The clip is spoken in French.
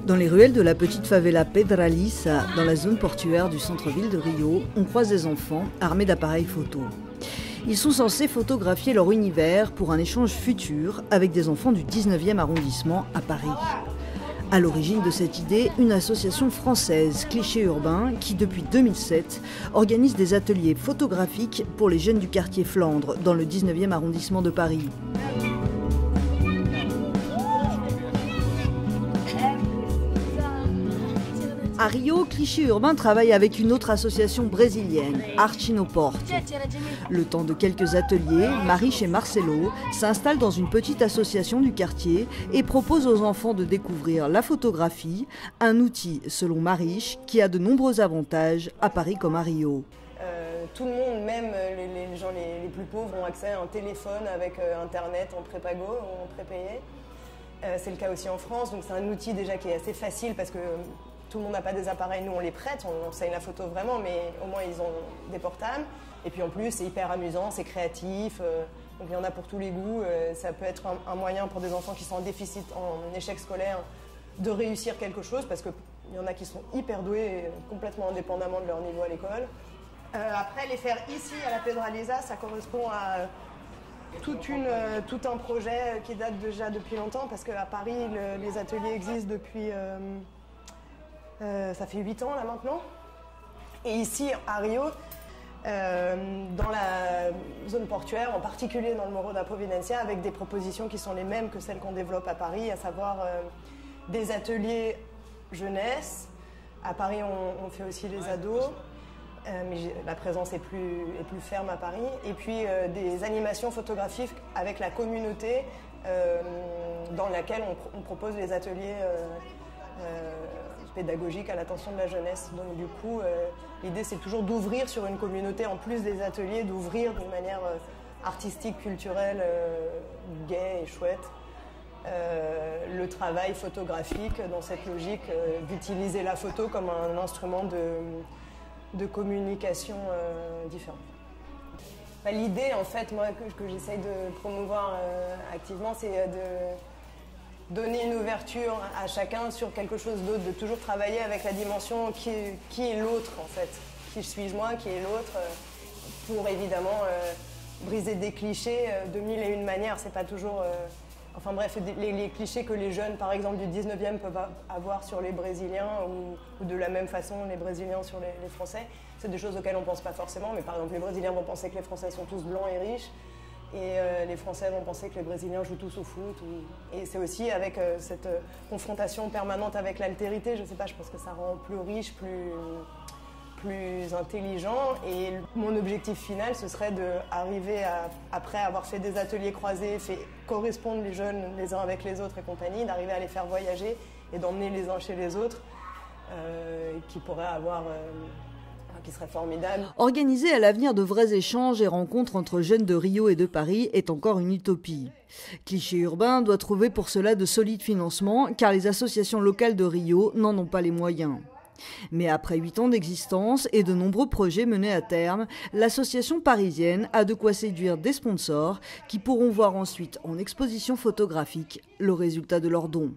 Dans les ruelles de la petite favela Pedralissa, dans la zone portuaire du centre-ville de Rio, on croise des enfants armés d'appareils photo. Ils sont censés photographier leur univers pour un échange futur avec des enfants du 19e arrondissement à Paris. À l'origine de cette idée, une association française, Cliché Urbain, qui depuis 2007 organise des ateliers photographiques pour les jeunes du quartier Flandre, dans le 19e arrondissement de Paris. À Rio, Cliché Urbain travaille avec une autre association brésilienne, Arte no Porto. Le temps de quelques ateliers, Mariche et Marcelo s'installent dans une petite association du quartier et proposent aux enfants de découvrir la photographie, un outil, selon Mariche, qui a de nombreux avantages à Paris comme à Rio. Tout le monde, même les gens les plus pauvres, ont accès à un téléphone avec Internet en prépago ou en prépayé. C'est le cas aussi en France, donc c'est un outil déjà qui est assez facile parce que tout le monde n'a pas des appareils, nous on les prête, on enseigne la photo vraiment, mais au moins ils ont des portables. Et puis en plus c'est hyper amusant, c'est créatif, donc il y en a pour tous les goûts. Ça peut être un moyen pour des enfants qui sont en déficit, en échec scolaire, de réussir quelque chose, parce qu'il y en a qui sont hyper doués, complètement indépendamment de leur niveau à l'école. Après, les faire ici à la Pedralissa, ça correspond à tout un projet qui date déjà depuis longtemps, parce qu'à Paris, les ateliers existent depuis... ça fait 8 ans là maintenant. Et ici, à Rio, dans la zone portuaire, en particulier dans le Morro da Providencia, avec des propositions qui sont les mêmes que celles qu'on développe à Paris, à savoir des ateliers jeunesse. À Paris, on fait aussi les ados, mais la présence est plus ferme à Paris. Et puis des animations photographiques avec la communauté dans laquelle on propose les ateliers pédagogique à l'attention de la jeunesse. Donc du coup, l'idée c'est toujours d'ouvrir sur une communauté, en plus des ateliers, d'ouvrir d'une manière artistique, culturelle, gaie et chouette, le travail photographique dans cette logique d'utiliser la photo comme un instrument de communication différent. L'idée en fait, moi, que j'essaye de promouvoir activement, c'est de donner une ouverture à chacun sur quelque chose d'autre, de toujours travailler avec la dimension qui est l'autre en fait. Qui suis-je moi, qui est l'autre, pour évidemment briser des clichés de mille et une manières. C'est pas toujours... enfin bref, les clichés que les jeunes, par exemple, du 19e peuvent avoir sur les Brésiliens ou de la même façon les Brésiliens sur les Français, c'est des choses auxquelles on pense pas forcément, mais par exemple les Brésiliens vont penser que les Français sont tous blancs et riches, et les Français vont penser que les Brésiliens jouent tous au foot. Et c'est aussi avec cette confrontation permanente avec l'altérité, je sais pas, je pense que ça rend plus riche, plus intelligent. Et mon objectif final, ce serait d'arriver après avoir fait des ateliers croisés, fait correspondre les jeunes les uns avec les autres et compagnie, d'arriver à les faire voyager et d'emmener les uns chez les autres, qui pourraient avoir... qui serait formidable. Organiser à l'avenir de vrais échanges et rencontres entre jeunes de Rio et de Paris est encore une utopie. Cliché Urbain doit trouver pour cela de solides financements, car les associations locales de Rio n'en ont pas les moyens. Mais après 8 ans d'existence et de nombreux projets menés à terme, l'association parisienne a de quoi séduire des sponsors qui pourront voir ensuite en exposition photographique le résultat de leurs dons.